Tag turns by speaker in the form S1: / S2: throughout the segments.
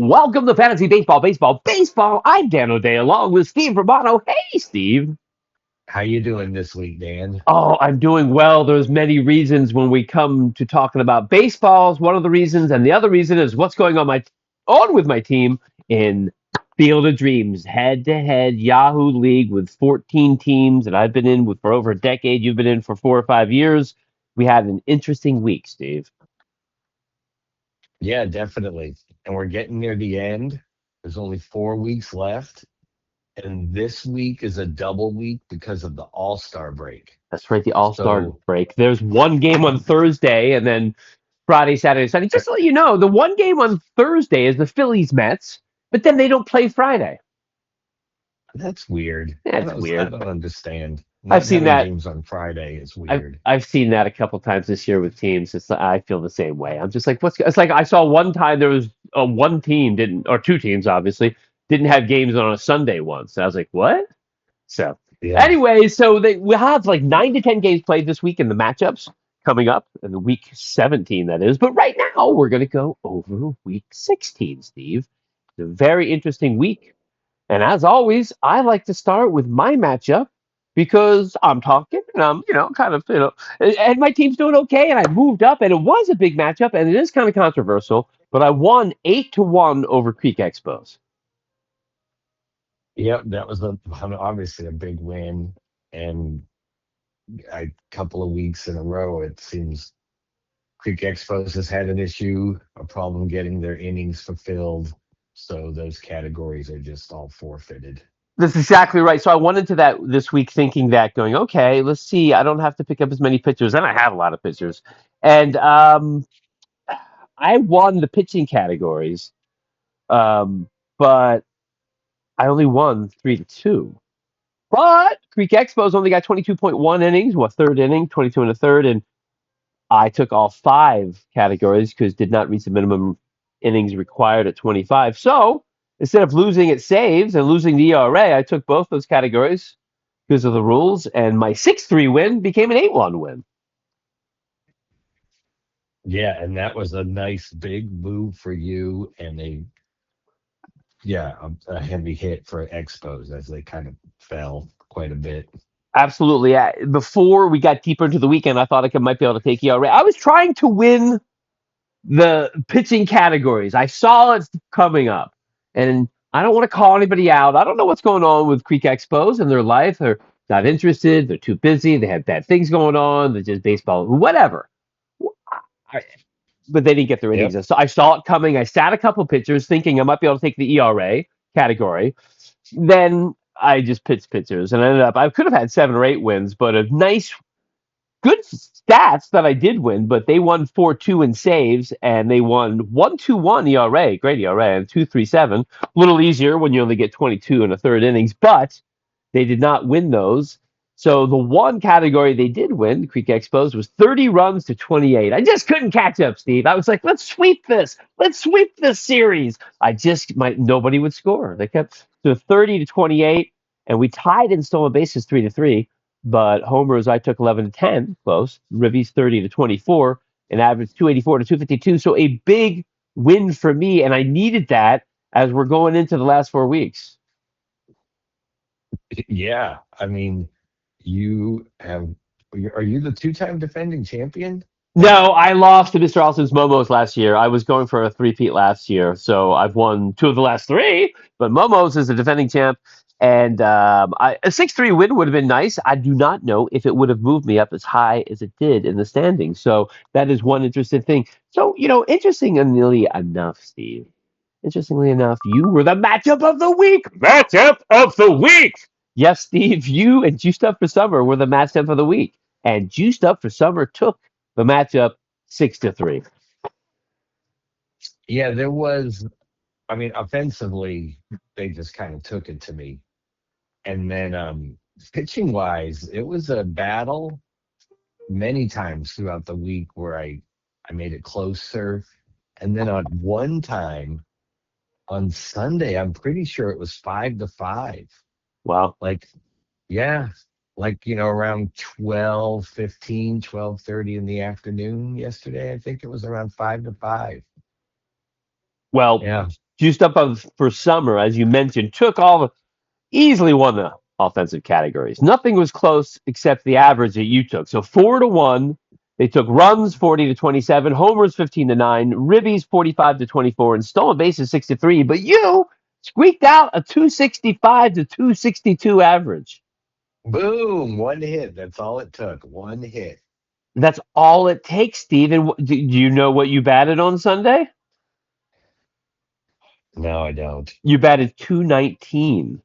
S1: Welcome to Fantasy Baseball. I'm Dan O'Day along with Steve Romano. Hey, Steve.
S2: How you doing this week, Dan?
S1: Oh, I'm doing well. There's many reasons when we come to talking about baseballs. One of the reasons, and the other reason is what's going on with my team in Field of Dreams, head-to-head Yahoo League with 14 teams that I've been in with for over a decade. You've been in for 4 or 5 years. We had an interesting week, Steve.
S2: Yeah, definitely. And we're getting near the end. There's only 4 weeks left. And this week is a double week because of the All-Star break.
S1: That's right, the All Star
S2: So,
S1: break. There's one game on Thursday, and then Friday, Saturday, Sunday.
S2: uh,
S1: Just to let you know, the one game on Thursday is the Phillies Mets, but then they don't play Friday.
S2: that's weird.
S1: That's
S2: I
S1: weird.
S2: don't understand.
S1: I've
S2: Not
S1: seen
S2: having
S1: that.
S2: games on Friday is
S1: I've
S2: weird.
S1: I've seen that a couple times this year with teams. I feel the same way. I'm just like, what's? It's like I saw one time there was one team didn't, or two teams obviously didn't have games on a Sunday once. I was like, what? So
S2: Yeah.
S1: anyway, we have like 9 to 10 games played this week in the matchups coming up in the week 17 that is. But right now we're going to go over week 16, Steve. It's a very interesting week, and as always, I like to start with my matchup because I'm talking and I'm kind of and my team's doing okay, and I moved up, and it was a big matchup, and it is kind of controversial, but I won 8-1 over Creek Expos.
S2: Yep, that was obviously a big win. And a couple of weeks in a row, it seems Creek Expos has had an issue, a problem getting their innings fulfilled. So those categories are just all forfeited.
S1: That's exactly right. So I went into that this week thinking that going, okay, let's see. I don't have to pick up as many pitchers, and I have a lot of pitchers. And I won the pitching categories, um, but I only won 3-2. But Creek Expos only got 22.1 innings, what third inning, 22 and a third, and I took all five categories because did not reach the minimum innings required at 25. So instead of losing at saves and losing the ERA, I took both those categories because of the rules, and my 6-3 win became an 8-1 win.
S2: Yeah, and that was a nice big move for you, and a heavy hit for Expos as they kind of fell quite a bit.
S1: Absolutely. Before we got deeper into the weekend, I thought might be able to take ERA. I was trying to win the pitching categories. I saw it coming up, and I don't want to call anybody out. I don't know what's going on with Creek Expos in their life. They're not interested. They're too busy. They have bad things going on. They're just baseball, whatever. I, but they didn't get their innings
S2: Yep.
S1: in. So I saw it coming. I sat a couple pitchers thinking I might be able to take the ERA category. Then I just pitched pitchers and I could have had 7 or 8 wins, but a nice good stats that I did win, but they won 4-2 in saves and they won 1-2-1 ERA, great ERA, and 2.37. A little easier when you only get 22 in a third innings, but they did not win those. So the one category they did win, Creek Expos, was 30 runs to 28. I just couldn't catch up, Steve. I was like, let's sweep this. Let's sweep this series. Nobody would score. They kept to 30 to 28, and we tied in stolen bases 3-3. But homers, I took 11-10, close. Ribbies 30 to 24, an average 284 to 252. So a big win for me, and I needed that as we're going into the last 4 weeks.
S2: Yeah, I mean, you have. Are you the two-time defending champion?
S1: No, I lost to Mr. Alston's Momos last year. I was going for a three-peat last year, so I've won two of the last three. But Momos is the defending champ, and a 6-3 win would have been nice. I do not know if it would have moved me up as high as it did in the standings. So that is one interesting thing. So interestingly enough, Steve. Interestingly enough, you were the matchup of the week. Matchup of the week. Yes, Steve, you and Juiced Up for Summer were the matchup of the week, and Juiced Up for Summer took the matchup 6-3.
S2: Yeah, there was. I mean, offensively, they just kind of took it to me, and then pitching wise, it was a battle many times throughout the week where I made it closer, and then on one time on Sunday, I'm pretty sure it was 5-5.
S1: Wow.
S2: Like, yeah, like, around 12:15, 12:30 in the afternoon yesterday. I think it was around 5-5.
S1: Well,
S2: Yeah.
S1: juiced up for summer, as you mentioned, took all the easily won the offensive categories. Nothing was close except the average that you took. So 4-1. They took runs 40-27, homers 15-9, ribbies 45-24, and stolen bases 63. But you squeaked out a 265 to 262 average.
S2: Boom, one hit. That's all it took. One hit.
S1: That's all it takes, Steve. And do you know what you batted on Sunday?
S2: No, I don't.
S1: You batted 219.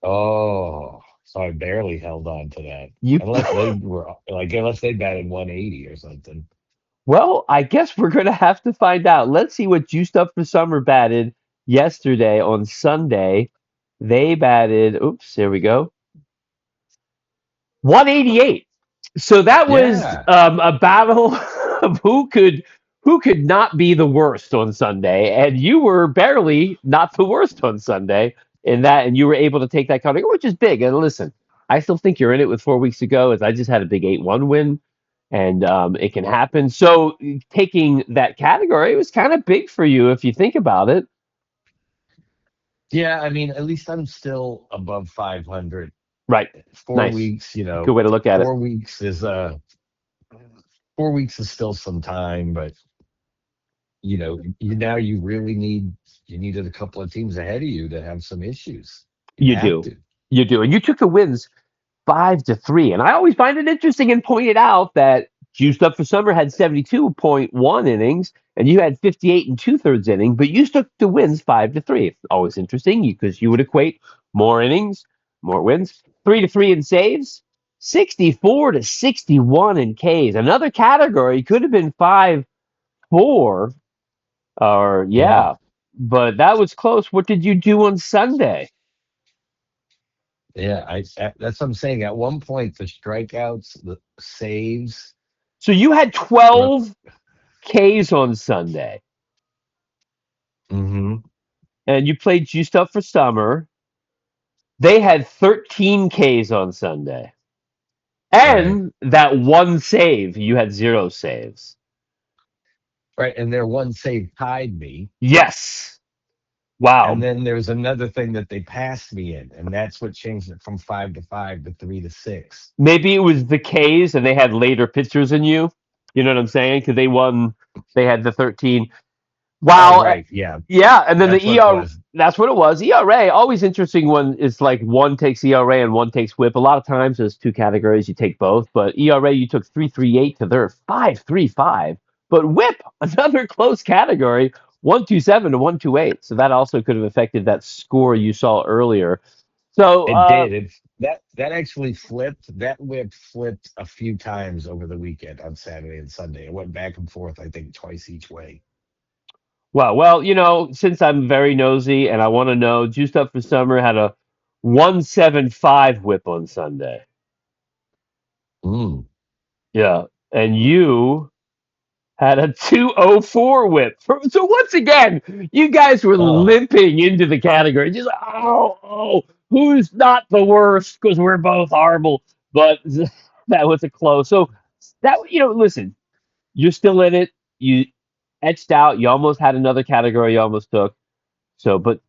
S2: Oh, so I barely held on to that.
S1: You
S2: Unless they batted 180 or something.
S1: Well, I guess we're going to have to find out. Let's see what Juiced Up for Summer batted yesterday on Sunday. They batted, oops, there we go, 188. So that was
S2: Yeah.
S1: a battle of who could not be the worst on Sunday, and you were barely not the worst on Sunday in that, and you were able to take that category, which is big. And listen, I still think you're in it with 4 weeks to go. As I just had a big 8-1 win, and it can happen. So taking that category, it was kind of big for you if you think about it.
S2: Yeah, I mean, at least I'm still above 500.
S1: Right.
S2: Four
S1: Nice.
S2: weeks,
S1: Good way to look at it.
S2: 4 weeks is 4 weeks is still some time, but you really needed a couple of teams ahead of you to have some issues. You
S1: You
S2: have
S1: do.
S2: to.
S1: You do. And you took the wins 5-3. And I always find it interesting and pointed out that Juiced Up for Summer had 72.1 innings and you had 58 and two-thirds inning, but you took the wins 5-3. It's always interesting because you would equate more innings, more wins, 3-3 in saves, 64-61 in Ks. Another category could have been 5-4, or
S2: Mhm.
S1: yeah, but that was close. What did you do on Sunday?
S2: Yeah, that's what I'm saying. At one point, the strikeouts, the saves
S1: So you had
S2: were.
S1: 12 Ks on Sunday,
S2: Hmm.
S1: and you played Juiced Up for Summer. They had 13 Ks on Sunday,
S2: Right,
S1: and that one save. You had zero saves.
S2: right, and their one save tied me.
S1: Yes.
S2: And
S1: Wow.
S2: then there's another thing that they passed me in, and that's what changed it from 5-5 to 3-6.
S1: Maybe it was the Ks, and they had later pitchers than you. You know what I'm saying? Because they won. They had the 13.
S2: Oh,
S1: Wow.
S2: right, yeah,
S1: Yeah, and then the
S2: that's what it
S1: ER.
S2: was.
S1: That's what it was. ERA, always interesting when it's like one takes ERA and one takes WHIP. A lot of times there's two categories, you take both. But ERA, you took 3.38 to their 5.35. But WHIP, another close category, 1.27 to 1.28. So that also could have affected that score you saw earlier. So
S2: It did. That actually flipped. That whip flipped a few times over the weekend on Saturday and Sunday. It went back and forth, I think, twice each way.
S1: well, since I'm very nosy and I want to know, Juiced Up for Summer had a 1.75 WHIP on Sunday.
S2: Mm.
S1: Yeah, and you had a 204 whip. So once again, you guys were
S2: Oh,
S1: limping into the category. Just who's not the worst? Because we're both horrible. But that was a close. So that listen, you're still in it. You etched out. You almost had another category you almost took. So, but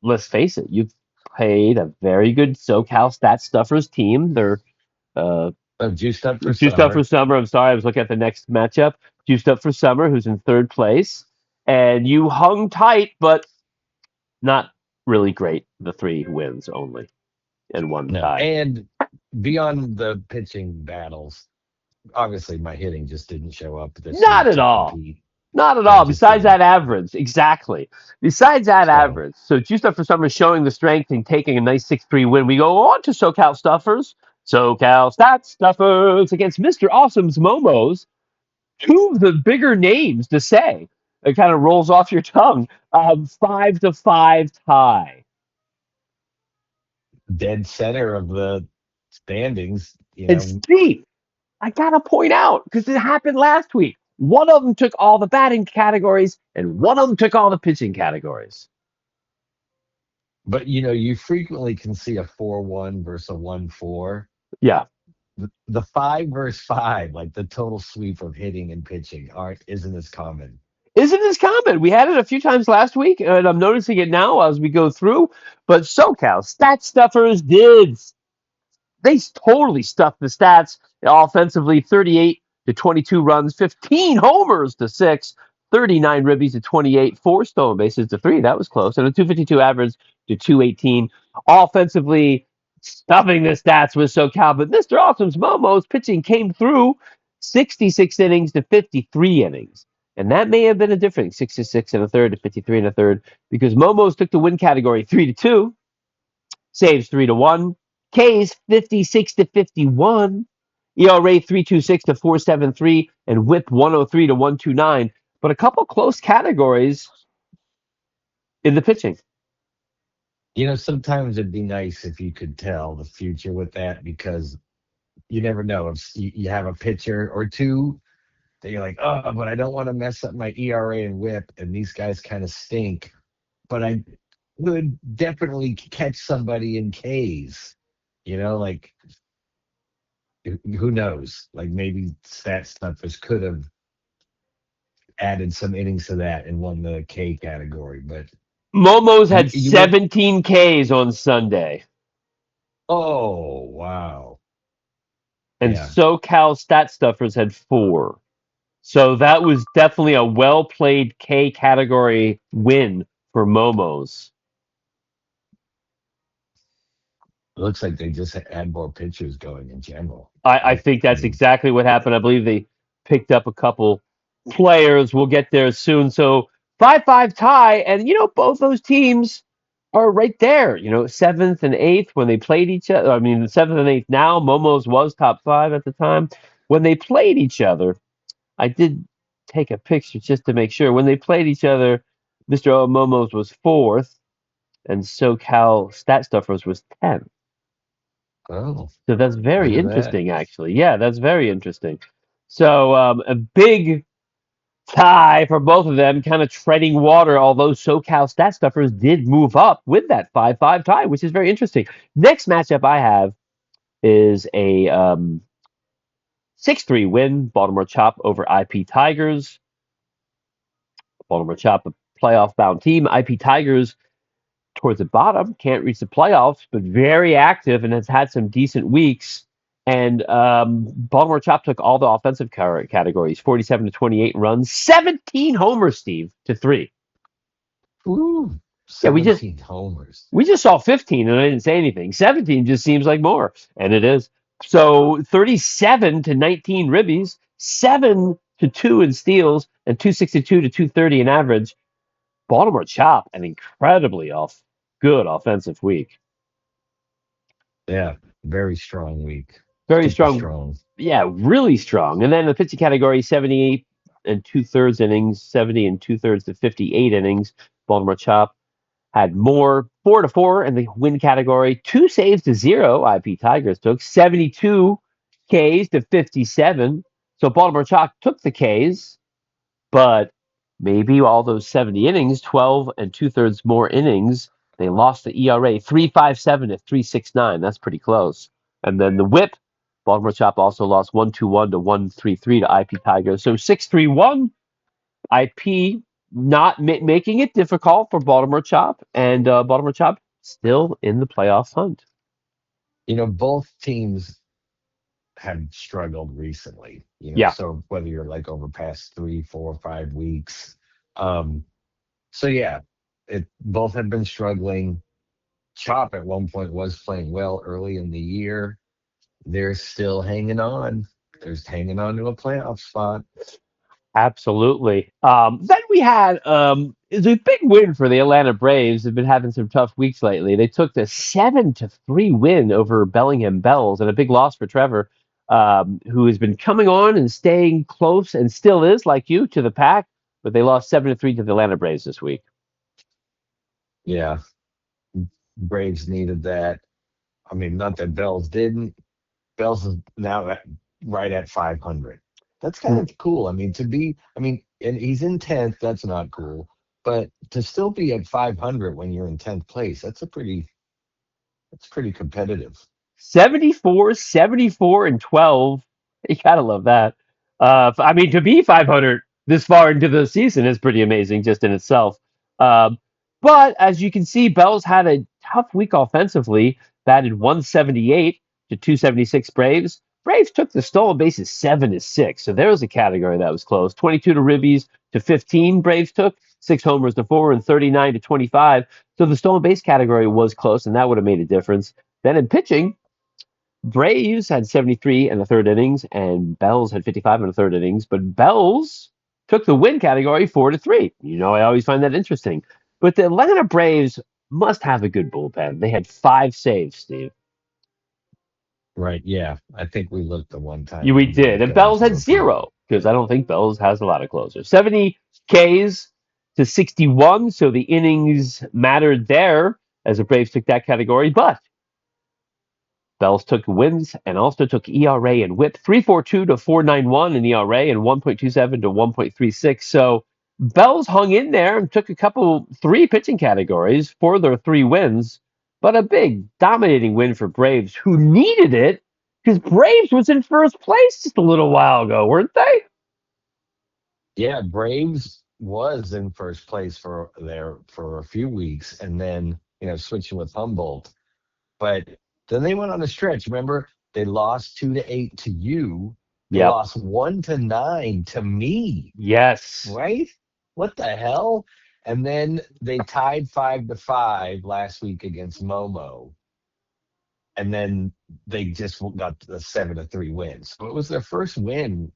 S1: let's face it, you've played a very good SoCal Stat Stuffers team. They're uh,
S2: juiced up for
S1: Juiced Up for
S2: summer.
S1: Summer. I'm sorry, I was looking at the next matchup. Juiced Up for Summer, who's in third place. And you hung tight, but not really great. The 3 wins only and one
S2: No,
S1: tie.
S2: and beyond the pitching battles, obviously my hitting just didn't show up this
S1: Not
S2: week
S1: at
S2: to
S1: all.
S2: compete.
S1: Not at
S2: It
S1: all.
S2: just
S1: Besides
S2: didn't.
S1: that average. Exactly. Besides that
S2: So,
S1: average. So Juiced Up for Summer is showing the strength and taking a nice 6-3 win. We go on to SoCal Stuffers. SoCal Stat Stuffers against Mr. Awesome's Momos, two of the bigger names to say. It kind of rolls off your tongue. 5-5 tie.
S2: dead center of the standings,
S1: And Steve, I gotta point out because it happened last week. One of them took all the batting categories, and one of them took all the pitching categories.
S2: but you frequently can see a 4-1 versus a 1-4.
S1: Yeah,
S2: The 5 versus 5, like the total sweep of hitting and pitching, aren't isn't as common.
S1: isn't as common. We had it a few times last week, and I'm noticing it now as we go through. But SoCal Stat Stuffers did. They totally stuffed the stats offensively. 38 to 22 runs, 15 homers to six, 39 ribbies to 28, four stolen bases to three. That was close, and a 252 average to 218. Offensively, stuffing the stats with SoCal, but Mr. Awesome's Momo's pitching came through 66 innings to 53 innings. And that may have been a difference, 66 and a third to 53 and a third, because Momo's took the win category 3-2, saves 3-1, K's 56 to 51, ERA 3.26 to 4.73, and WHIP 103 to 129. But a couple close categories in the pitching.
S2: Sometimes it'd be nice if you could tell the future with that because you never know if you have a pitcher or two that you're like, oh, but I don't want to mess up my ERA and WHIP, and these guys kind of stink. But I would definitely catch somebody in K's. Like who knows? Like maybe stat stuffers could have added some innings to that and won the K category. But
S1: Momo's
S2: you
S1: had
S2: you went,
S1: 17 Ks on Sunday,
S2: oh wow,
S1: and
S2: yeah.
S1: SoCal Stat Stuffers had four. So that was definitely a well played K category win for Momo's.
S2: It looks like they just had more pitchers going in general.
S1: I
S2: Right?
S1: think
S2: I
S1: that's
S2: mean,
S1: exactly what happened. I believe they picked up a couple players. We'll get there soon. So 5-5 tie, and both those teams are right there. Seventh and eighth when they played each other. I mean, the seventh and eighth now. Momo's was top five at the time when they played each other. I did take a picture just to make sure. When they played each other, Mr. Momo's was fourth, and SoCal Stat Stuffers was 10th.
S2: oh,
S1: So that's
S2: look
S1: very
S2: at that.
S1: interesting, actually. Yeah, that's very interesting. So a big tie for both of them, kind of treading water, although SoCal Stat Stuffers did move up with that 5-5 tie, which is very interesting. Next matchup I have is a 6-3 win, Baltimore Chop over IP Tigers. Baltimore Chop, a playoff bound team. IP Tigers towards the bottom, can't reach the playoffs, but very active and has had some decent weeks. And Baltimore Chop took all the offensive categories, 47 to 28 runs, 17 homers, Steve, to three.
S2: Ooh,
S1: Yeah, we just
S2: 17 homers.
S1: we just saw 15 and I didn't say anything. 17 just seems like more, and it is. So 37 to 19 ribbies, 7 to 2 in steals, and 262 to 230 in average. Baltimore Chop, an incredibly good offensive week.
S2: Yeah, very strong week.
S1: Very
S2: Super
S1: strong.
S2: strong.
S1: Yeah, really strong. And then the pitching category, 78 and two thirds innings, 70 and two thirds to 58 innings. Baltimore Chop had more, 4-4 in the win category, two saves to zero. IP Tigers took 72 Ks to 57. So Baltimore Chop took the Ks, but maybe all those 70 innings, 12 and two thirds more innings, they lost the ERA 3.57 to 3.69. That's pretty close. And then the whip, Baltimore Chop also lost 1.21 to 1.33 to IP Tigers. So 6.31, IP not making it difficult for Baltimore Chop, and Baltimore Chop still in the playoff hunt.
S2: Both teams have struggled recently,
S1: Yeah,
S2: so whether you're like over past 3, 4, 5 weeks. Um, so yeah, it both have been struggling. Chop at one point was playing well early in the year. They're still hanging on. They're hanging on to a playoff spot.
S1: absolutely. Then we had it's a big win for the Atlanta Braves. They've been having some tough weeks lately. They took the 7-3 win over Bellingham Bells, and a big loss for Trevor, who has been coming on and staying close and still is, like you, to the pack. But they lost 7-3 to the Atlanta Braves this week.
S2: Yeah, Braves needed that. I mean, not that Bells didn't. Bells is now right at 500. That's kind of cool. I mean, and he's in 10th. That's not cool. But to still be at 500 when you're in 10th place, that's pretty competitive.
S1: 74, 74, and 12. You gotta love that. I mean, to be 500 this far into the season is pretty amazing just in itself. Um, but as you can see, Bells had a tough week offensively, batted 178 to 276 Braves. Braves took the stolen bases 7-6, so there was a category that was close. 22 to Ribbies to 15 Braves took, 6 homers to 4, and 39 to 25. So the stolen base category was close, and that would have made a difference. Then in pitching, Braves had 73 in the third innings, and Bells had 55 in the third innings. But Bells took the win category 4-3. I always find that interesting. But the Atlanta Braves must have a good bullpen. They had 5 saves, Steve.
S2: Right. Yeah. I think we looked the one time
S1: Yeah,
S2: and
S1: we
S2: we
S1: did.
S2: both
S1: And
S2: got
S1: Bells
S2: into
S1: had
S2: a fight.
S1: zero because I don't think Bells has a lot of closers. 70 Ks to 61. So the innings mattered there as the Braves took that category. But Bells took wins and also took ERA and WHIP 3.42 to 4.91 in ERA and 1.27 to 1.36. So Bells hung in there and took three pitching categories for their 3 wins, but a big dominating win for Braves who needed it because Braves was in first place just a little while ago, weren't they?
S2: Yeah. Braves was in first place for a few weeks and then, switching with Humboldt. But then they went on a stretch. Remember, they lost 2-8 to you. They
S1: Yep.
S2: lost 1-9 to me.
S1: Yes.
S2: Right? What the hell? And then they tied 5-5 last week against Momo. And then they just got the 7-3 win. So it was their first win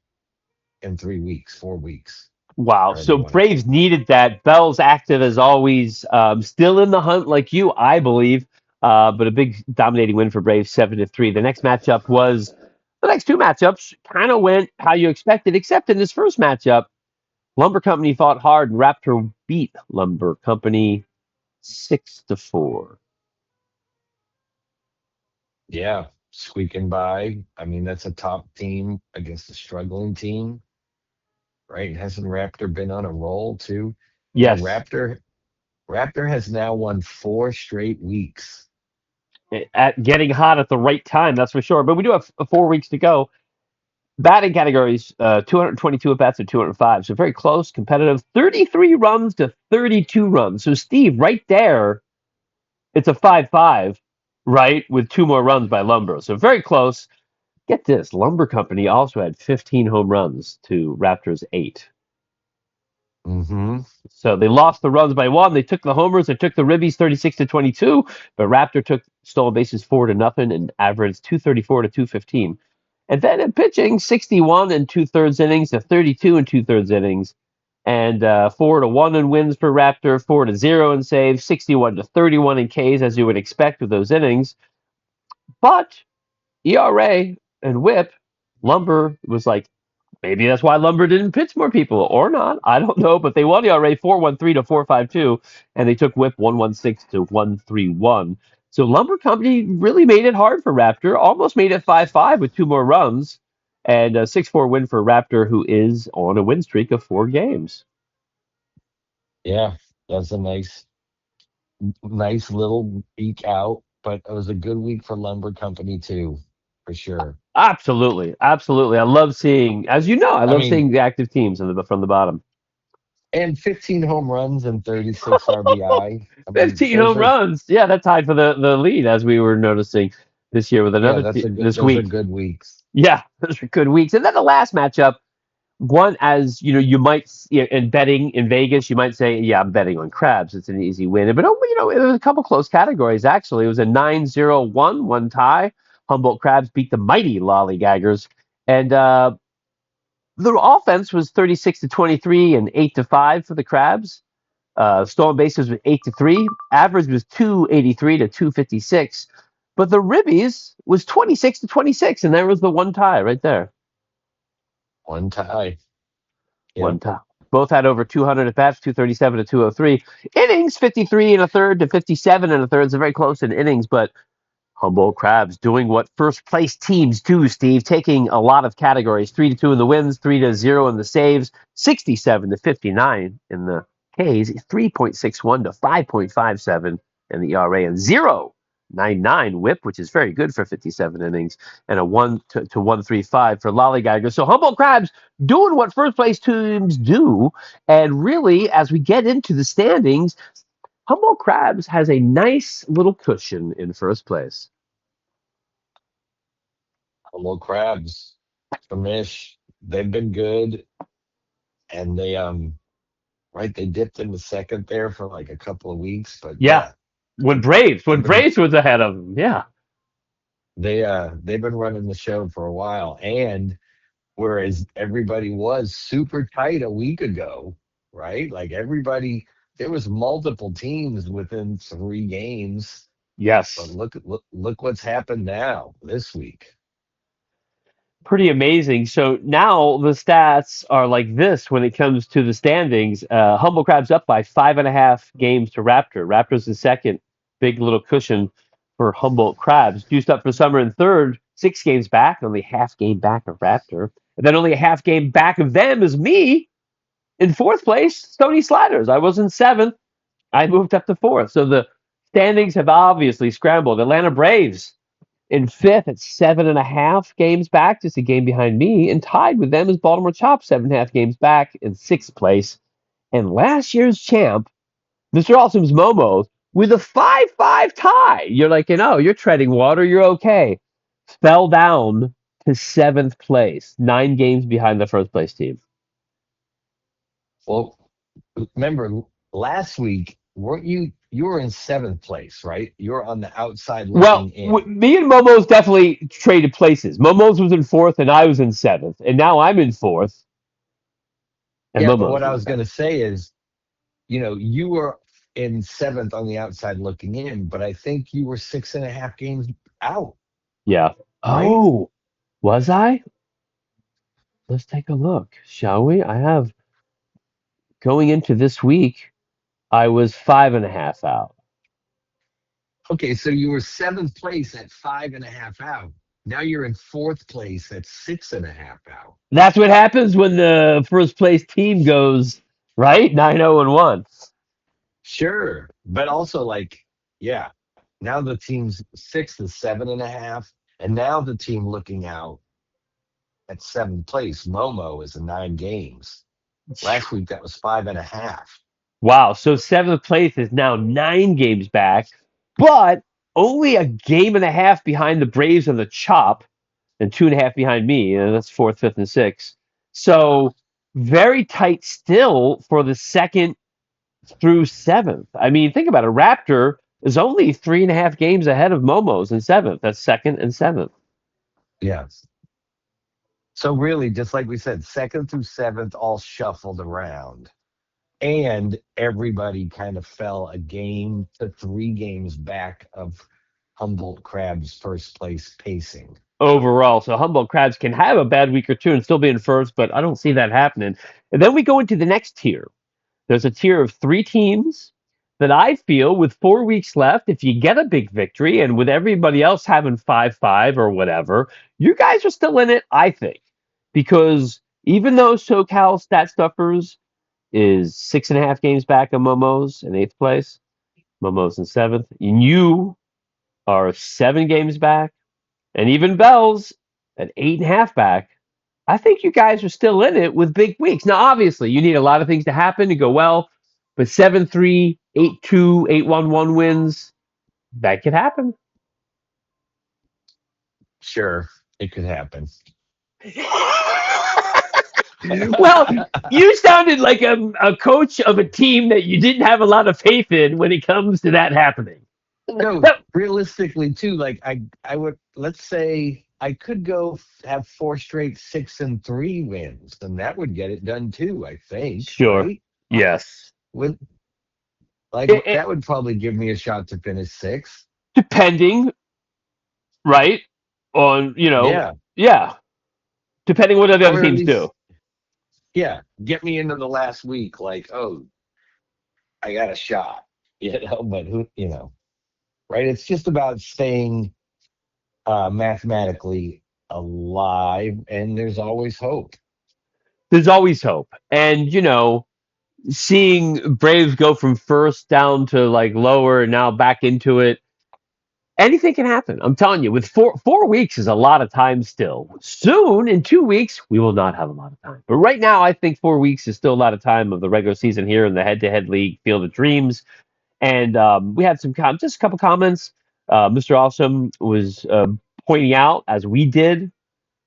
S2: in 3 weeks, 4 weeks,
S1: Wow.
S2: however you
S1: So
S2: want to
S1: Braves
S2: count.
S1: needed that. Bell's active as always, still in the hunt like you, I believe. But a big dominating win for Braves, 7-3. The next matchup was the next 2 matchups kind of went how you expected, except in this first matchup, Lumber Company fought hard and Raptor beat Lumber Company 6-4.
S2: Yeah, squeaking by. I mean, that's a top team against a struggling team, right? Hasn't Raptor been on a roll too?
S1: Yes,
S2: Raptor has now won 4 straight weeks.
S1: at getting hot at the right time, that's for sure. But we do have 4 weeks to go. Batting categories, 222 at bats to 205. So very close, competitive. 33 runs to 32 runs. So, Steve, right there, it's a 5-5, right? With 2 more runs by Lumber. So very close. Get this Lumber Company also had 15 home runs to Raptors 8.
S2: Mm-hmm.
S1: So they lost the runs by 1. They took the homers. They took the ribbies 36-22. But Raptor took stolen bases 4-0 and averaged 234 to 215. And then in pitching, 61 and 2/3 innings to 32 and 2/3 innings, and 4-1 in wins for Raptor, 4-0 in saves, 61 to 31 in Ks as you would expect with those innings. But ERA and WHIP, Lumber was like maybe that's why Lumber didn't pitch more people, or not. I don't know, but they won ERA 4.13 to 4.52, and they took WHIP 1.16 to 1.31. So Lumber Company really made it hard for Raptor. Almost made it 5-5 with 2 more runs, and a 6-4 win for Raptor, who is on a win streak of 4 games.
S2: Yeah, that's a nice little eke out, but it was a good week for Lumber Company too, for sure.
S1: Absolutely, absolutely. I love seeing, as you know, I
S2: I
S1: love
S2: mean,
S1: seeing the active teams from the bottom.
S2: and 15 home runs and 36 RBI. I mean,
S1: 15 home runs. Yeah, that tied for the lead, as we were noticing this year with
S2: yeah,
S1: another this
S2: those are
S1: week.
S2: good weeks.
S1: Yeah, those are good weeks. And then the last matchup, one as you might in betting in Vegas, you might say, yeah, I'm betting on Crabs. It's an easy win. But it was a couple close categories actually. It was a 9-0-1 one tie. Humboldt Crabs beat the mighty Lollygaggers, and the offense was 36-23 and 8-5 for the Crabs. Stolen bases was 8-3. Average was 283 to 256. But the Ribbies was 26-26, and there was the one tie right there.
S2: One tie.
S1: One
S2: Yep.
S1: tie. Both had over 200 at bats, 237 to 203. Innings, 53 and a third to 57 and a third. It's very close in innings, but Humboldt Crabs doing what first place teams do, Steve, taking a lot of categories 3-2 in the wins, 3-0 in the saves, 67-59 in the Ks, 3.61 to 5.57 in the ERA, and 0 .99 WHIP, which is very good for 57 innings, and a 1 to 1.35 for Lollygagger. So Humboldt Crabs doing what first place teams do, and really, as we get into the standings, Humboldt Crabs has a nice little cushion in first place.
S2: Hello, Crabs. Tremish, they've been good, and they right, they dipped in the second there for like a couple of weeks, but
S1: Yeah,
S2: yeah,
S1: when
S2: they've
S1: Braves,
S2: they've
S1: when
S2: been
S1: Braves was ahead of them. Yeah.
S2: they've been running the show for a while, and whereas everybody was super tight a week ago, right? Like everybody, there was multiple teams within 3 games, but
S1: Yes.
S2: look what's happened now this week.
S1: Pretty amazing. So now the stats are like this when it comes to the standings. Humble Crabs up by 5.5 games to Raptor. Raptors in second. Big little cushion for Humboldt Crabs. Juiced up for Summer in third. 6 games back. Only half game back of Raptor. And then only a half game back of them is me in fourth place. Stony Sliders. I was in seventh. I moved up to fourth. So the standings have obviously scrambled. Atlanta Braves in fifth at 7.5 games back, just a game behind me, and tied with them is Baltimore Chop, 7.5 games back in sixth place. And last year's champ, Mr. Awesome's Momo, with a 5-5 tie. You're like, you're treading water, you're okay. Fell down to seventh place, 9 games behind the first place team.
S2: Well, remember last week, weren't you? You were in seventh place, right? You were on the outside
S1: Well,
S2: looking in.
S1: me and Momo's definitely traded places. Momo's was in fourth, and I was in seventh, and now I'm in fourth, and
S2: Yeah, but
S1: Momo's
S2: what I
S1: in
S2: was going to
S1: seventh.
S2: say is, you were in seventh on the outside looking in, but I think you were 6.5 games out,
S1: Yeah.
S2: right?
S1: Oh, was I? Let's take a look, shall we? I have going into this week, I was 5.5 out.
S2: Okay, so you were seventh place at 5.5 out. Now you're in fourth place at 6.5 out.
S1: That's what happens when the first place team goes right 9-0-1.
S2: Sure, but also like, yeah, now the team's sixth is 7.5, and now the team looking out at seventh place, Momo, is in 9 games. Last week that was 5.5.
S1: Wow. So seventh place is now 9 games back, but only a game and a half behind the Braves and the Chop, and 2.5 behind me. And that's fourth, fifth, and sixth. So very tight still for the second through seventh. I mean, think about it. Raptor is only 3.5 games ahead of Momo's in seventh. That's second and seventh.
S2: Yes. So really, just like we said, second through seventh all shuffled around. And everybody kind of fell a game to 3 games back of Humboldt Crab's first place pacing.
S1: Overall. So Humboldt Crabs can have a bad week or two and still be in first, but I don't see that happening. And then we go into the next tier. There's a tier of 3 teams that I feel with 4 weeks left, if you get a big victory and with everybody else having 5-5 or whatever, you guys are still in it, I think. Because even though SoCal Stat Stuffers is 6.5 games back of Momo's in eighth place, Momo's in seventh, and you are 7 games back, and even Bell's at 8.5 back. I think you guys are still in it with big weeks. Now, obviously, you need a lot of things to happen to go well, but 7-3, 8-2, 8-1-1 wins, that could happen.
S2: Sure, it could happen.
S1: Well, you sounded like a coach of a team that you didn't have a lot of faith in when it comes to that happening.
S2: No, realistically too, like I would, let's say I could have 4 straight 6-3 wins, and that would get it done too, I think,
S1: Sure.
S2: right?
S1: Yes.
S2: Would like
S1: It,
S2: that would probably give me a shot to finish sixth.
S1: depending, right, on,
S2: Yeah.
S1: yeah, depending what the other
S2: Or at
S1: teams do.
S2: least, yeah, get me into the last week, like, oh, I got a shot. But right? It's just about staying mathematically alive, and there's always hope.
S1: There's always hope. And, seeing Braves go from first down to like lower and now back into it, Anything can happen. I'm telling you, with four weeks is a lot of time still. Soon, in 2 weeks, we will not have a lot of time. But right now, I think 4 weeks is still a lot of time of the regular season here in the head-to-head league, Field of Dreams. And we had just a couple comments. Mr. Awesome was pointing out, as we did,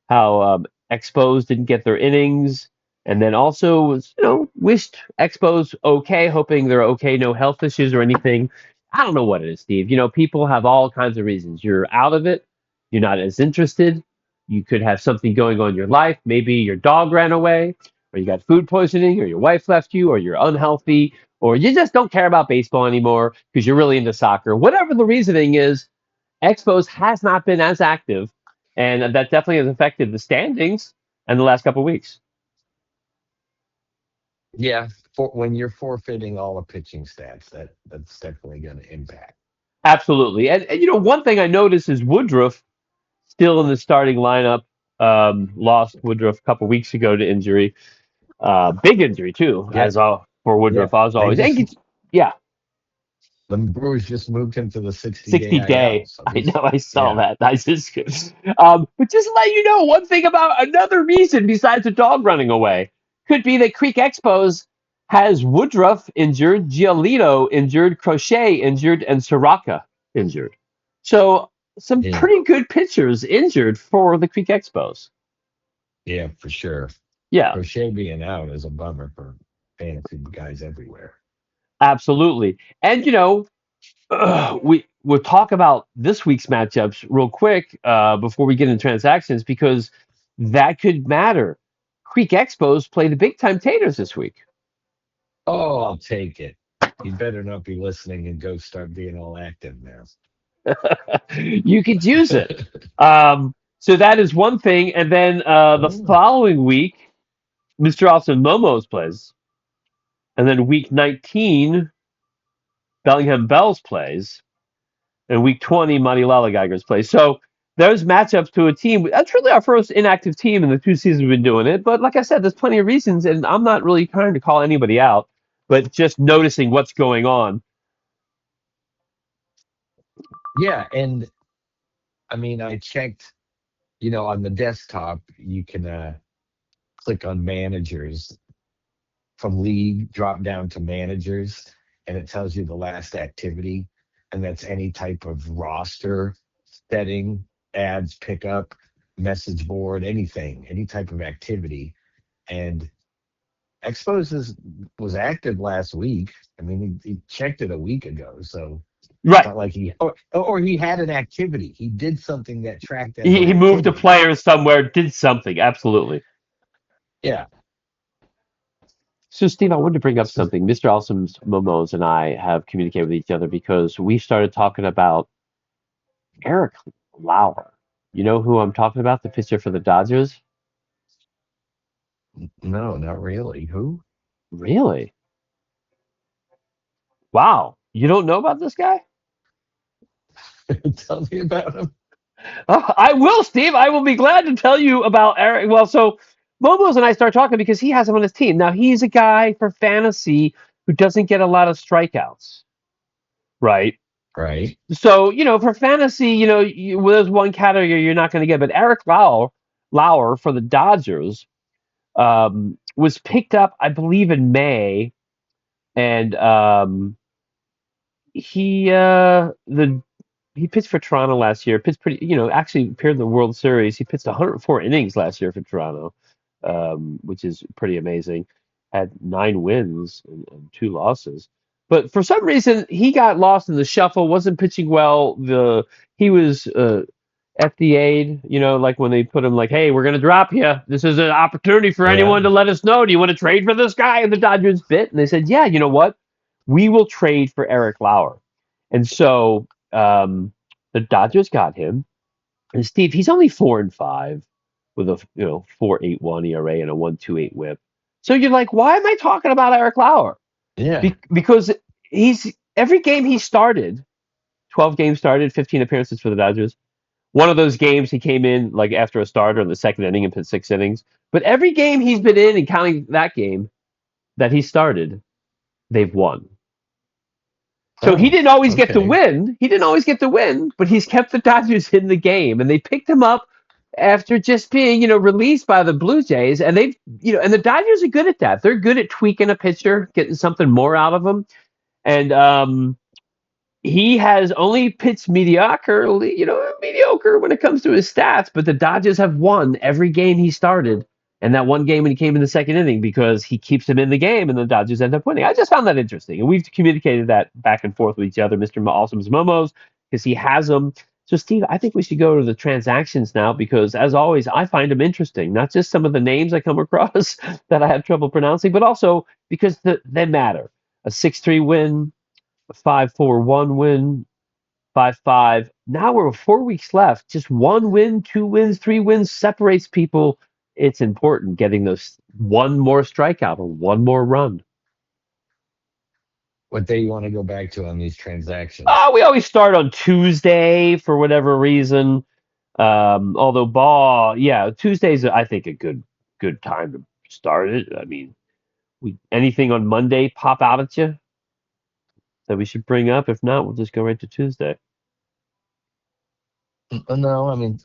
S1: how Expos didn't get their innings, and then also was wished Expos okay, hoping they're okay, no health issues or anything. I don't know what it is, Steve. People have all kinds of reasons. You're out of it. You're not as interested. You could have something going on in your life. Maybe your dog ran away, or you got food poisoning, or your wife left you, or you're unhealthy, or you just don't care about baseball anymore because you're really into soccer. Whatever the reasoning is, Expos has not been as active, and that definitely has affected the standings in the last couple of weeks.
S2: Yeah, when you're forfeiting all the pitching stats, that's definitely going to impact.
S1: Absolutely. And one thing I noticed is Woodruff still in the starting lineup. Lost Woodruff a couple weeks ago to injury. Big injury, too,
S2: Yeah,
S1: as all for
S2: yeah.
S1: Woodruff, as
S2: They
S1: always.
S2: just
S1: Yeah,
S2: the Brewers just moved him to the 60-day
S1: 60
S2: IL,
S1: day.
S2: so
S1: I
S2: he's
S1: know, I saw
S2: yeah.
S1: that. I just, but just to let you know, one thing about another reason besides the dog running away could be that Creek Expos has Woodruff injured, Giolito injured, Crochet injured, and Soraka injured. So some
S2: Yeah,
S1: pretty good pitchers injured for the Creek Expos.
S2: yeah, for sure.
S1: Yeah,
S2: Crochet being out is a bummer for fantasy guys everywhere.
S1: absolutely. And we'll talk about this week's matchups real quick before we get into transactions because that could matter. Creek Expos play the big time Taters this week.
S2: Oh, I'll take it. You better not be listening and go start being all active now.
S1: You could use it. So that is one thing, and then the
S2: Oh,
S1: following week, Mr. Austin Momos plays, and then week 19, Bellingham Bells plays. And week 20, Monty Lollygaggers play. So there's matchups to a team. That's really our first inactive team in the 2 seasons we've been doing it. But like I said, there's plenty of reasons, and I'm not really trying to call anybody out, but just noticing what's going on.
S2: yeah, and I mean, I checked. On the desktop, you can click on managers from league, drop down to managers, and it tells you the last activity, and that's any type of roster setting, ads, pickup, message board, anything, any type of activity. And Expos was active last week. I mean, he checked it a week ago, so it's
S1: Right.
S2: not like or he had an activity. He did something that tracked as an
S1: He moved the
S2: activity.
S1: players somewhere, did something. Absolutely.
S2: Yeah.
S1: So, Steve, I wanted to bring up
S2: So,
S1: something. Mr. Alsom's Momos and I have communicated with each other because we started talking about Eric Lauer. You know who I'm talking about, the pitcher for the Dodgers?
S2: no, not really. Who?
S1: Really? Wow. You don't know about this guy?
S2: Tell me about him.
S1: I will, Steve. I will be glad to tell you about Eric. Well, so Momos and I start talking because he has him on his team. Now, he's a guy for fantasy who doesn't get a lot of strikeouts, right?
S2: Right.
S1: So, for fantasy, there's one category you're not going to get. But Eric Lauer for the Dodgers was picked up, I believe, in May. And the he pitched for Toronto last year. Pitched pretty, actually appeared in the World Series. He pitched 104 innings last year for Toronto, which is pretty amazing. Had 9 wins and 2 losses. But for some reason, he got lost in the shuffle. Wasn't pitching well. He was FDA'd. Like when they put him like, "Hey, we're gonna drop you. This is an opportunity for
S2: Yeah.
S1: anyone to let us know. Do you want to trade for this guy?" And the Dodgers bit, and they said, "Yeah, you know what? We will trade for Eric Lauer." And so the Dodgers got him. And Steve, he's only 4-5 with a 4.81 ERA and a 1.28 WHIP. So you're like, why am I talking about Eric Lauer?
S2: Yeah.
S1: Because he's every game he started, 12 games started, 15 appearances for the Dodgers. One of those games he came in like after a starter in the second inning and pitched 6 innings. But every game he's been in, and counting that game that he started, they've won. So he
S2: Oh,
S1: didn't always get the
S2: okay.
S1: win. He didn't always get the win, but he's kept the Dodgers in the game, and they picked him up after just being, released by the Blue Jays, and and the Dodgers are good at that. They're good at tweaking a pitcher, getting something more out of them, and he has only pitched mediocre when it comes to his stats, but the Dodgers have won every game he started, and that one game when he came in the second inning because he keeps him in the game, and the Dodgers end up winning. I just found that interesting, and we've communicated that back and forth with each other, Mr. Awesome's Momos, because he has them. So, Steve, I think we should go to the transactions now because, as always, I find them interesting. Not just some of the names I come across that I have trouble pronouncing, but also because they matter. A 6-3 win, a 5-4-1 win, 5-5. Now we're 4 weeks left. Just one win, two wins, three wins separates people. It's important getting those one more strikeout or one more run.
S2: What day you want to go back to on these transactions?
S1: We always start on Tuesday for whatever reason. Although yeah, Tuesday's I think a good time to start it. I mean, we anything on Monday pop out at you that we should bring up? If not, we'll just go right to Tuesday.
S2: No, I mean,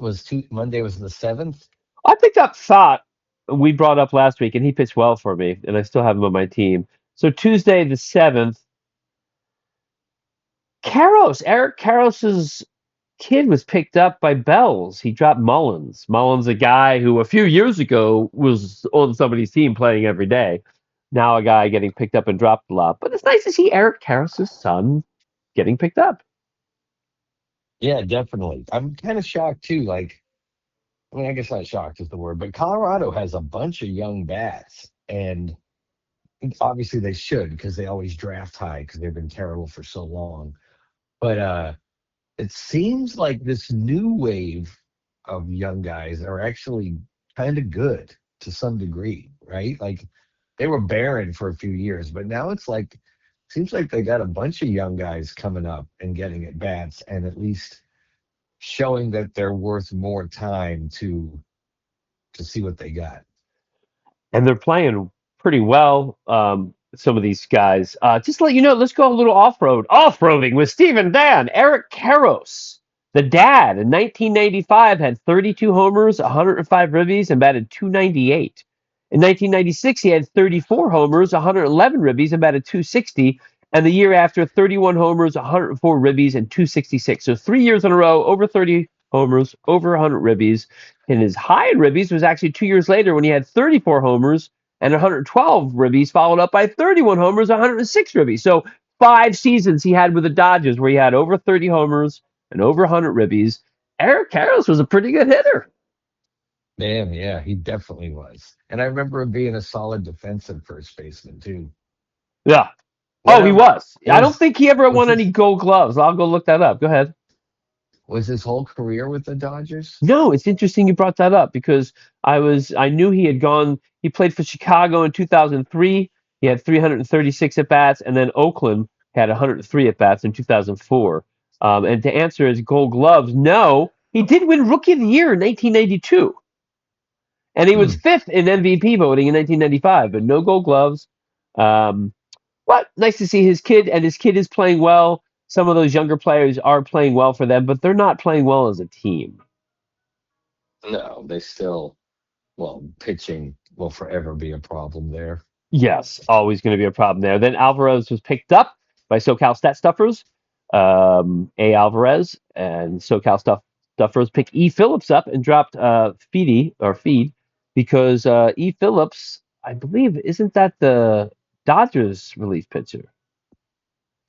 S2: Monday was the 7th?
S1: I picked up Thought we brought up last week, and he pitched well for me, and I still have him on my team. So Tuesday the 7th, Eric Karros's kid was picked up by Bells. He dropped Mullins. Mullins, a guy who a few years ago was on somebody's team playing every day. Now a guy getting picked up and dropped a lot. But it's nice to see Eric Karros's son getting picked up.
S2: Yeah, definitely. I'm kind of shocked too. Like, I mean, I guess not shocked is the word, but Colorado has a bunch of young bats, and obviously they should because they always draft high because they've been terrible for so long. But it seems like this new wave of young guys are actually kind of good to some degree, right? Like they were barren for a few years, but now it's like seems like they got a bunch of young guys coming up and getting at bats and at least showing that they're worth more time to see what they got.
S1: And they're playing pretty well. Some of these guys. Just to let you know, let's go a little off-roading with Stephen Dan. Eric Karros, the dad, in 1995 had 32 homers, 105 ribbies, and batted 298. In 1996, he had 34 homers, 111 ribbies, and batted 260. And the year after, 31 homers, 104 ribbies, and 266. So 3 years in a row, over 30 homers, over 100 ribbies. And his high in ribbies was actually 2 years later when he had 34 homers and 112 ribbies, followed up by 31 homers, 106 ribbies. So 5 seasons he had with the Dodgers where he had over 30 homers and over 100 ribbies. Eric Karros was a pretty good hitter.
S2: Damn, yeah, he definitely was. And I remember him being a solid defensive first baseman too.
S1: Yeah.
S2: What
S1: Oh, he was. I don't
S2: was
S1: think he ever
S2: was
S1: won any
S2: his
S1: gold gloves. I'll go look that up. Go ahead.
S2: was his whole career with the Dodgers?
S1: No, it's interesting you brought that up because I knew he played for Chicago in 2003. He had 336 at bats, and then Oakland had 103 at bats in 2004. And to answer his Gold Gloves, no, he did win Rookie of the Year in 1992, and he was
S2: Hmm.
S1: fifth in MVP voting in 1995, but no Gold Gloves. Um, but nice to see his kid, and his kid is playing well. Some of those younger players are playing well for them, but they're not playing well as a team.
S2: No, they still well, pitching will forever be a problem there.
S1: Yes, always going to be a problem there. Then Alvarez was picked up by SoCal Stat Stuffers, A. Alvarez, and Stuffers picked E. Phillips up and dropped Feed because E. Phillips, I believe, isn't that the Dodgers relief pitcher?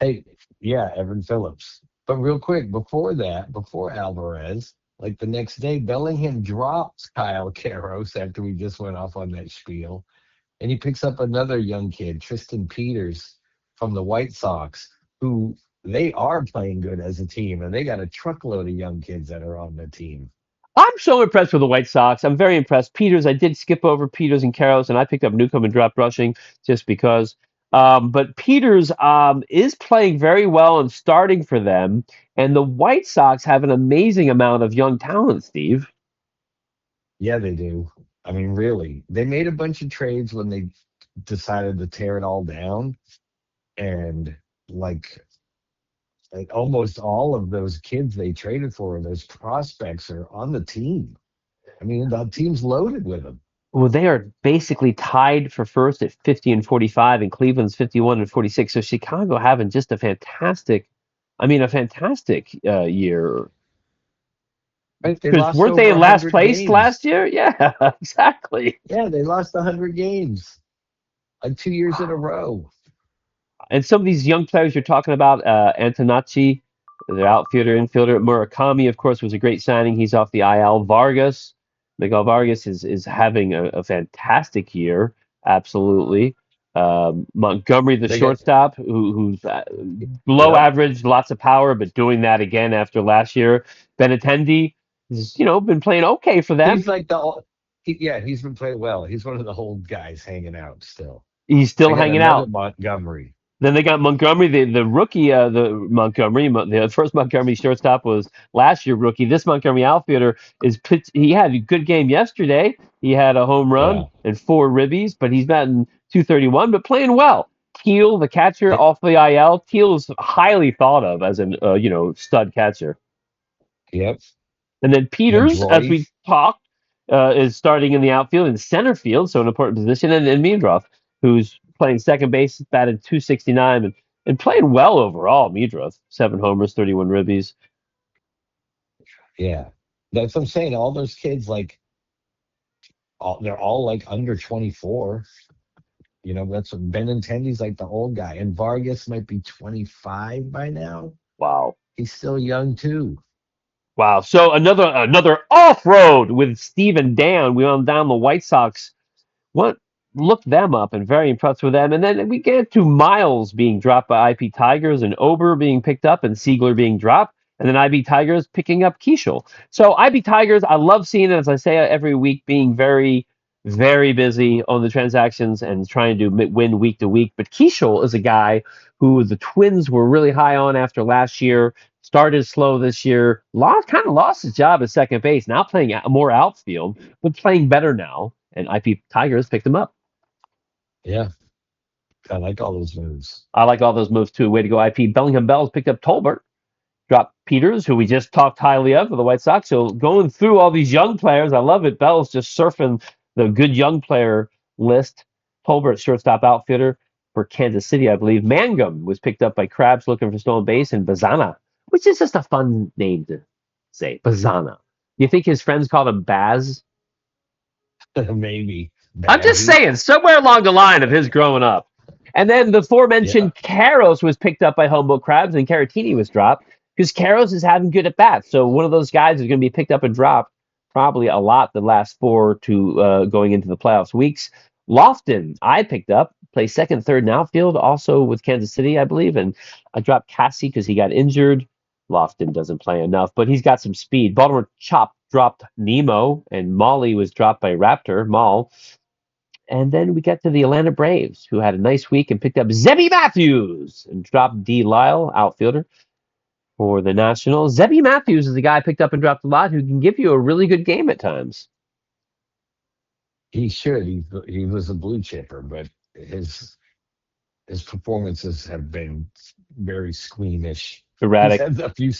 S2: Hey, yeah, Evan Phillips. But real quick, before that, before Alvarez, like the next day, Bellingham drops Kyle Karros after we just went off on that spiel. And he picks up another young kid, Tristan Peters from the White Sox, who they are playing good as a team, and they got a truckload of young kids that are on the team.
S1: I'm so impressed with the White Sox. I'm very impressed. Peters, I did skip over Peters and Karros, and I picked up Newcomb and dropped Rushing just because. But Peters is playing very well and starting for them. And the White Sox have an amazing amount of young talent, Steve.
S2: Yeah, they do. I mean, really, they made a bunch of trades when they decided to tear it all down, and like Like almost all of those kids they traded for, those prospects are on the team. I mean, the team's loaded with them.
S1: Well, they are basically tied for first at 50 and 45, and Cleveland's 51 and 46. So Chicago having just a fantastic year.
S2: Right? They
S1: Because
S2: lost
S1: weren't they
S2: over
S1: in last
S2: 100
S1: place
S2: games.
S1: last year? Yeah, exactly.
S2: Yeah, they lost 100 games like 2 years in a row.
S1: And some of these young players you're talking about, Antonacci, the outfielder, infielder, Murakami, of course, was a great signing. He's off the IL. Vargas, Miguel Vargas is having a fantastic year, absolutely. Montgomery, the
S2: They got,
S1: shortstop, who's below
S2: yep.
S1: average, lots of power, but doing that again after last year. Benintendi has, been playing okay for them.
S2: He's like yeah, he's been playing well. He's one of the old guys hanging out still.
S1: He's
S2: They
S1: still
S2: got
S1: hanging
S2: another
S1: out.
S2: Montgomery.
S1: Then they got Montgomery, the rookie, the Montgomery. The first Montgomery shortstop was last year rookie. This Montgomery outfielder he had a good game yesterday. He had a home run
S2: Yeah.
S1: and four ribbies, but he's batting 231, but playing well. Teal, the catcher,
S2: Eh,
S1: off the IL. Teal is highly thought of as an stud catcher.
S2: Yep.
S1: And then Peters, as
S2: Pedroia.
S1: we talked, is starting in the outfield in center field, so an important position. And Meandroff, who's playing second base, batted 269 and playing well overall. Meandroff, 7 homers, 31 ribbies.
S2: Yeah. That's what I'm saying. All those kids, like, they're all like under 24. That's what Benintendi's like the old guy. And Vargas might be 25 by now.
S1: Wow.
S2: He's still young, too.
S1: Wow. So another off road with Steven Dan. We went down the White Sox. What looked them up and very impressed with them. And then we get to Miles being dropped by IP Tigers and Ober being picked up and Siegler being dropped. And then IB Tigers picking up Keishel. So IB Tigers, I love seeing it, as I say every week, being very, very busy on the transactions and trying to win week to week. But Keishel is a guy who the Twins were really high on after last year. Started slow this year, lost his job at second base. Now playing more outfield, but playing better now. And IP Tigers picked him up.
S2: Yeah. I like all those moves.
S1: I like all those moves too. Way to go, IP. Bellingham Bells picked up Tolbert, dropped Peters, who we just talked highly of for the White Sox. So going through all these young players, I love it. Bell's just surfing the good young player list. Tolbert, shortstop outfitter for Kansas City, I believe. Mangum was picked up by Krabs looking for stolen base, and Bazana, which is just a fun name to say. Bazana. You think his friends called him Baz?
S2: Maybe.
S1: I'm just
S2: Bazzi.
S1: saying, somewhere along the line of his growing up. And then the
S2: Yeah.
S1: aforementioned Caros was picked up by Humboldt Crabs, and Caratini was dropped because Caros is having good at bats. So one of those guys is going to be picked up and dropped probably a lot the last four to going into the playoffs weeks. Lofton, I picked up, plays second, third, and outfield, also with Kansas City, I believe. And I dropped Cassie because he got injured. Lofton doesn't play enough, but he's got some speed. Baltimore Chop dropped Nemo, and Molly was dropped by Raptor, Maul. And then we get to the Atlanta Braves, who had a nice week and picked up Zebby Matthews and dropped D. Lyle, outfielder, for the Nationals. Zebby Matthews is the guy I picked up and dropped a lot who can give you a really good game at times.
S2: He should. He was a blue chipper, but his performances have been very squeamish. He's
S1: Erratic.
S2: had a few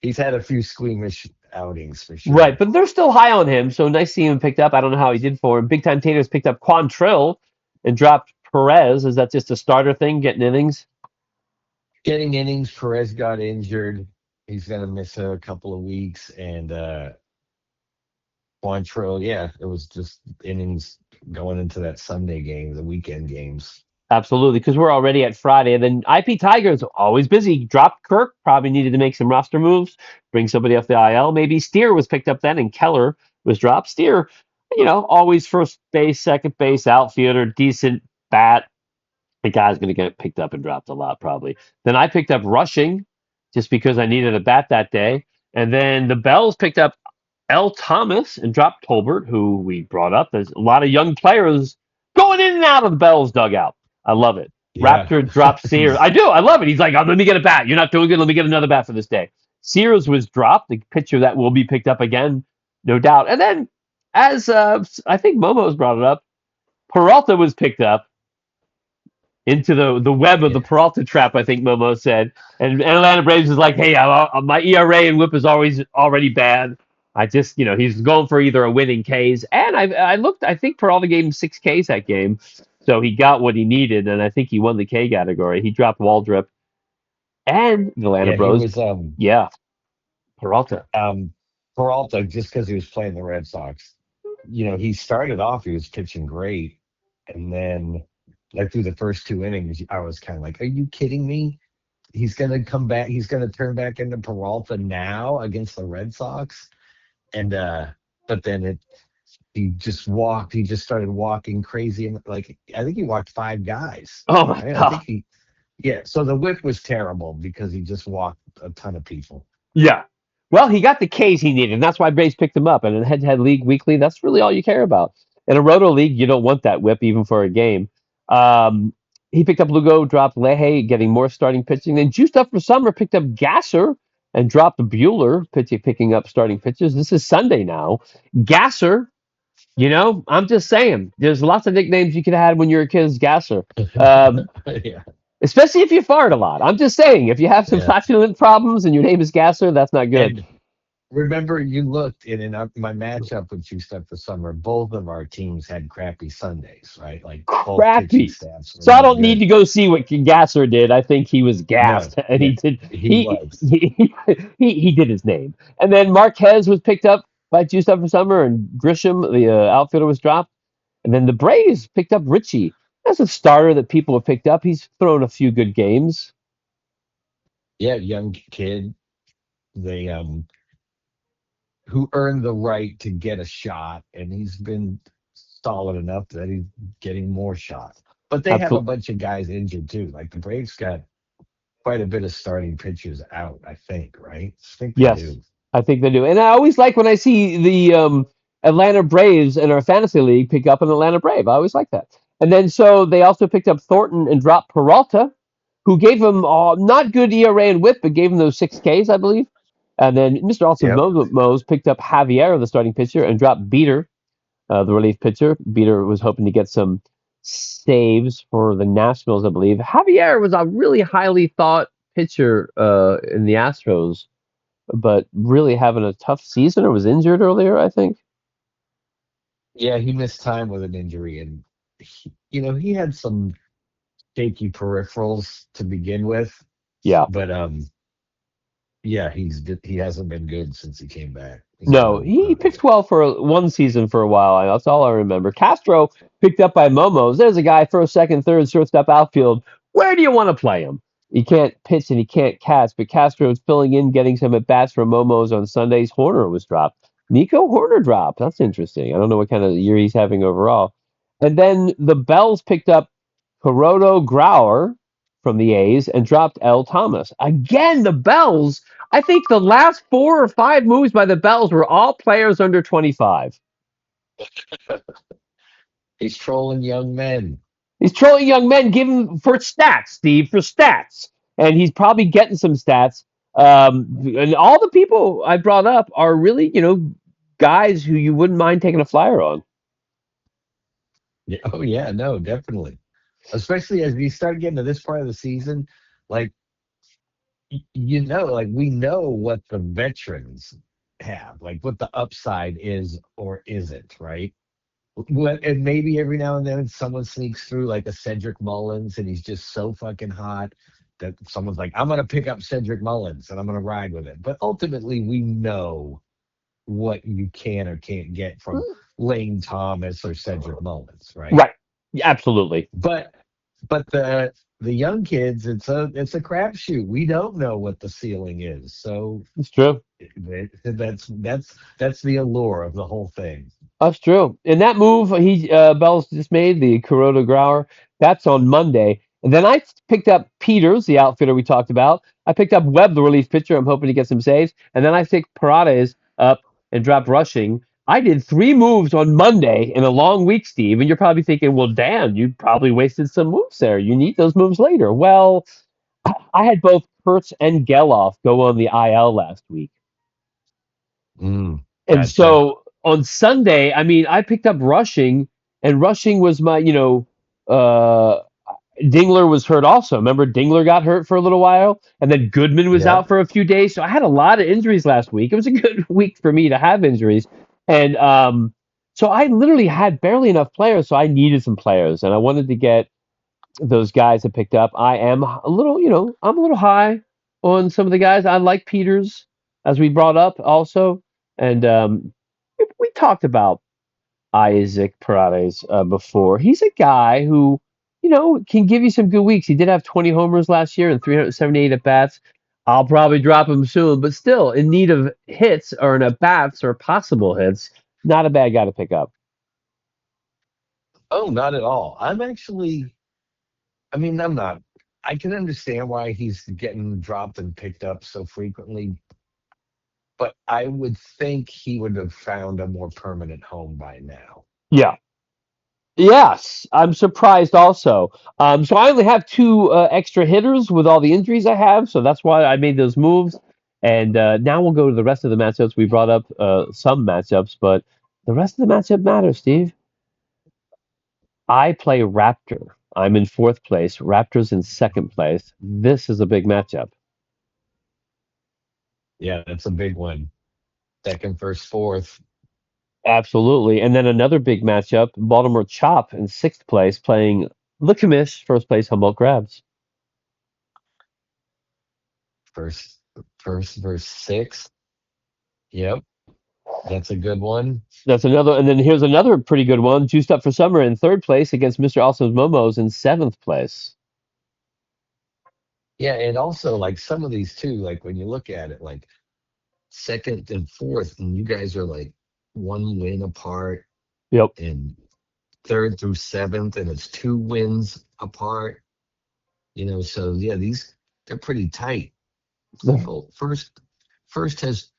S2: he's had a few squeamish outings for
S1: Right,
S2: sure.
S1: but they're still high on him, so nice seeing him picked up. I don't know how he did for him. Big Time Taters picked up Quantrill and dropped Perez. Is that just a starter thing, getting innings?
S2: Getting innings, Perez got injured. He's gonna miss a couple of weeks, and Quantrill, yeah, it was just innings going into that Sunday game, the weekend games.
S1: Absolutely, because we're already at Friday. And then IP Tigers, always busy. Dropped Kirk, probably needed to make some roster moves, bring somebody off the IL. Maybe Steer was picked up then, and Keller was dropped. Steer, always first base, second base, outfielder, decent bat. The guy's going to get picked up and dropped a lot, probably. Then I picked up rushing just because I needed a bat that day. And then the Bells picked up L. Thomas and dropped Tolbert, who we brought up. There's a lot of young players going in and out of the Bells dugout. I love it.
S2: Yeah.
S1: Raptor dropped Sears. I do. I love it. He's like, let me get a bat. You're not doing good. Let me get another bat for this day. Sears was dropped, the pitcher that will be picked up again, no doubt. And then, as I think Momo's brought it up, Peralta was picked up. into the web of the
S2: Yeah.
S1: Peralta trap. I think Momo said, and Atlanta Braves is like, hey, my ERA and WHIP is always already bad. I just, he's going for either a winning Ks, and I looked. I think Peralta gave him 6 Ks that game, so he got what he needed, and I think he won the K category. He dropped Waldrop and the Atlanta
S2: Yeah, he
S1: Bros.
S2: was
S1: Yeah, Peralta.
S2: um Peralta just because he was playing the Red Sox. He started off, he was pitching great, and then like through the first 2 innings, I was kind of like, "Are you kidding me? He's gonna come back. He's gonna turn back into Peralta now against the Red Sox." And but then he just walked. He just started walking crazy, and like I think he walked 5 guys.
S1: Oh my
S2: Right? I
S1: god.
S2: think yeah. So the whip was terrible because he just walked a ton of people.
S1: Yeah. Well, he got the Ks he needed, and that's why Braves picked him up. And in a head-to-head league weekly, that's really all you care about. In a roto league, you don't want that whip even for a game. Um, he picked up Lugo, dropped Lehe, getting more starting pitching. Then juiced up for summer, picked up Gasser and dropped Bueller, picking up starting pitches. This is Sunday now. Gasser, I'm just saying, there's lots of nicknames you could have had when you were a kid as Gasser. Um,
S2: Yeah,
S1: Especially if you fart a lot. I'm just saying, if you have some
S2: yeah.
S1: flatulent problems and your name is Gasser, that's not good.
S2: And remember, you looked in my matchup with you stuff this summer. Both of our teams had crappy Sundays, right? Like both pitching
S1: Crappy.
S2: staffs were
S1: So I
S2: not
S1: don't need
S2: good.
S1: to go see what Gasser did. I think he was
S2: No,
S1: gassed, and
S2: yeah,
S1: he did.
S2: he
S1: He
S2: was.
S1: he he did his name. And then Marquez was picked up by Juice Up for Summer, and Grisham, the outfielder, was dropped. And then the Braves picked up Richie. That's a starter that people have picked up. He's thrown a few good games.
S2: Yeah, young kid. They who earned the right to get a shot, and he's been solid enough that he's getting more shots. But they have a
S1: Absolutely.
S2: bunch of guys injured too. Like the Braves got quite a bit of starting pitchers out, I think, right? I think they
S1: Yes,
S2: do.
S1: I think they do. And I always like when I see the Atlanta Braves in our fantasy league pick up an Atlanta Brave. I always like that. And then so they also picked up Thornton and dropped Peralta, who gave him not good ERA and WHIP, but gave him those 6 Ks, I believe. And then Mr. Austin
S2: Yep.
S1: Mose picked up Javier, the starting pitcher, and dropped Beater, the relief pitcher. Beater was hoping to get some saves for the Nationals, I believe. Javier was a really highly thought pitcher in the Astros, but really having a tough season or was injured earlier, I think.
S2: Yeah, he missed time with an injury, and he had some shaky peripherals to begin with,
S1: Yeah.
S2: but yeah, he hasn't been good since he came back. He's been
S1: No, he
S2: not
S1: pitched
S2: good.
S1: well for one season for a while. That's all I remember. Castro picked up by Momos. There's a guy first, second, third, shortstop, outfield. Where do you want to play him? He can't pitch and he can't catch, but Castro's filling in, getting some at bats for Momos on Sundays. Horner was dropped. Nico Horner dropped. That's interesting. I don't know what kind of year he's having overall. And then the Bells picked up Hiroto Grauer from the A's and dropped L. Thomas. Again, the Bells. I think the last 4 or 5 moves by the Bells were all players under 25.
S2: He's trolling young men.
S1: He's trolling young men, giving for stats, Steve, for stats. And he's probably getting some stats. And all the people I brought up are really, guys who you wouldn't mind taking a flyer on.
S2: Yeah, oh yeah, no, definitely. Especially as we start getting to this part of the season, like like we know what the veterans have, like what the upside is or isn't, right? And maybe every now and then someone sneaks through like a Cedric Mullins and he's just so fucking hot that someone's like, I'm gonna pick up Cedric Mullins and I'm gonna ride with it. But ultimately we know what you can or can't get from Lane Thomas or Cedric Mullins, right?
S1: Right. Yeah, absolutely.
S2: But but the young kids, it's a crapshoot. We don't know what the ceiling is, so
S1: It's true.
S2: that's the allure of the whole thing.
S1: That's true. And that move Bell's just made, the Kuroda Grauer, that's on Monday. And then I picked up Peters, the outfitter we talked about. I picked up Webb, the relief pitcher. I'm hoping to get some saves. And then I picked Paredes up and dropped rushing. I did 3 moves on Monday in a long week, Steve. And you're probably thinking, well, Dan, you probably wasted some moves there. You need those moves later. Well, I had both Kurtz and Geloff go on the IL last week.
S2: Mm,
S1: And
S2: gotcha.
S1: so on Sunday, I mean, I picked up rushing, and rushing was my, uh, Dingler was hurt also. Remember, Dingler got hurt for a little while, and then Goodman was out
S2: Yep.
S1: for a few days. So I had a lot of injuries last week. It was a good week for me to have injuries, and so I literally had barely enough players. So I needed some players, and I wanted to get those guys that picked up. I am a little, I'm a little high on some of the guys. I like Peters, as we brought up also, and we talked about Isaac Paredes before. He's a guy who, can give you some good weeks. He did have 20 homers last year and 378 at bats. I'll probably drop him soon, but still in need of hits or in at bats or possible hits. Not a bad guy to pick up.
S2: Oh, not at all. I mean, I'm not. I can understand why he's getting dropped and picked up so frequently, but I would think he would have found a more permanent home by now.
S1: Yeah. Yes, I'm surprised also. So I only have two extra hitters with all the injuries I have, so that's why I made those moves. And now we'll go to the rest of the matchups. We brought up some matchups, but the rest of the matchup matters, Steve. I play Raptor. I'm in fourth place. Raptors in second place. This is a big matchup.
S2: Yeah, that's a big one. Second, first, fourth.
S1: Absolutely. And then another big matchup, Baltimore Chop in sixth place playing the commish, first place Humboldt Crabs.
S2: First, first verse six. Yep, that's a good one.
S1: That's another, and then here's another pretty good one. Juiced Up for Summer in third place against Mr. Awesome's Momos in seventh place.
S2: Yeah, and also like some of these too, like when you look at it, like second and fourth, and you guys are like one win apart,
S1: Yep.
S2: and third through seventh, and it's two wins apart. So yeah, these they're pretty tight. Well, first has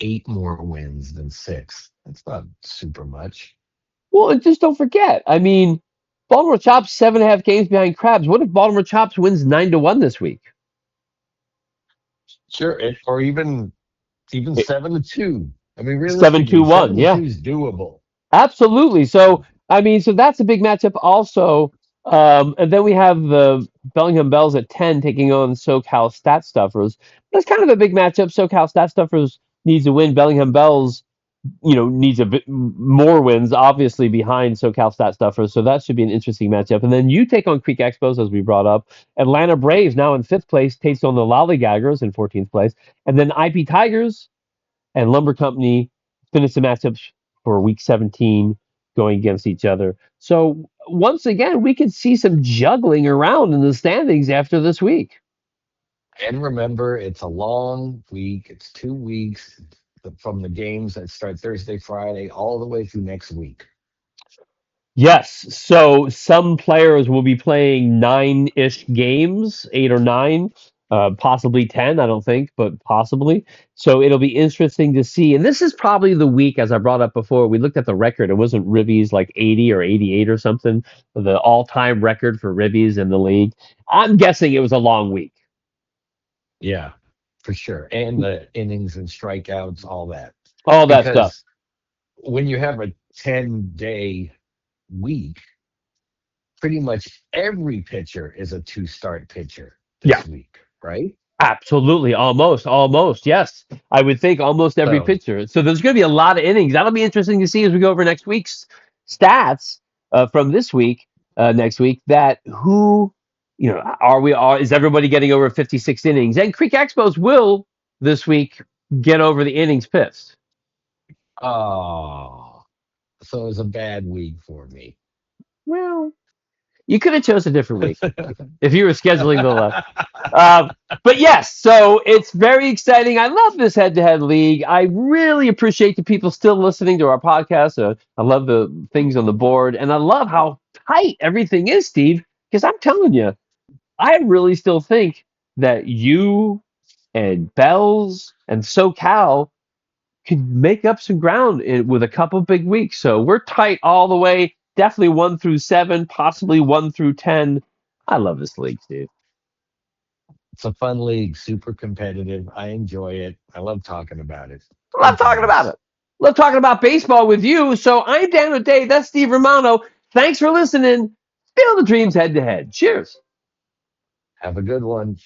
S2: eight more wins than six. That's not super much.
S1: Well, and just don't forget. I mean, Baltimore Chops 7.5 games behind Crabs. What if Baltimore Chops wins 9-1 this week?
S2: Sure, or even
S1: Eh,
S2: 7-2. I mean,
S1: Seven
S2: realistically,
S1: two
S2: seven
S1: one.
S2: to
S1: Yeah.
S2: two is doable.
S1: Absolutely. So, I mean, so that's a big matchup also. And then we have the Bellingham Bells at 10 taking on SoCal Stat Stuffers. That's kind of a big matchup. SoCal Stat Stuffers needs to win. Bellingham Bells, needs a bit more wins, obviously, behind SoCal Stat Stuffers. So that should be an interesting matchup. And then you take on Creek Expos, as we brought up. Atlanta Braves, now in fifth place, takes on the Lollygaggers in 14th place. And then IP Tigers and Lumber Company finish the matchups for week 17 going against each other. So once again, we could see some juggling around in the standings after this week.
S2: And remember, it's a long week. It's 2 weeks from the games that start Thursday, Friday, all the way through next week.
S1: Yes, so some players will be playing nine-ish games, 8 or 9, possibly 10, I don't think, but possibly. So it'll be interesting to see. And this is probably the week, as I brought up before, we looked at the record. It wasn't Ribby's like 80 or 88 or something, the all-time record for Ribby's in the league. I'm guessing it was a long week.
S2: Yeah, for sure. And the innings and strikeouts, all that.
S1: All that stuff.
S2: Because when you have a 10-day week, pretty much every pitcher is a two-start pitcher
S1: Yeah.
S2: this week, right?
S1: Absolutely, almost, yes. I would think almost every
S2: So,
S1: pitcher. So there's going to be a lot of innings. That'll be interesting to see as we go over next week's stats from this week, next week. That who, is everybody getting over 56 innings? And Creek Expos will this week get over the innings pitched.
S2: oh, so it was a bad week for me.
S1: Well, you could have chose a different week if you were scheduling the Uh, but yes, so it's very exciting. I love this head-to-head league. I really appreciate the people still listening to our podcast. I love the things on the board, and I love how tight everything is, Steve. Because I'm telling you, I really still think that you and Bells and SoCal could make up some ground with a couple big weeks. So we're tight all the way. Definitely 1 through 7, possibly 1 through 10. I love this league, Steve.
S2: It's a fun league, super competitive. I enjoy it. I love talking about it.
S1: Love
S2: Good
S1: talking about
S2: times.
S1: it. Love talking about baseball with you. So I'm Dan O'Day. That's Steve Romano. Thanks for listening. Feel the dreams head to head. Cheers.
S2: Have a good one.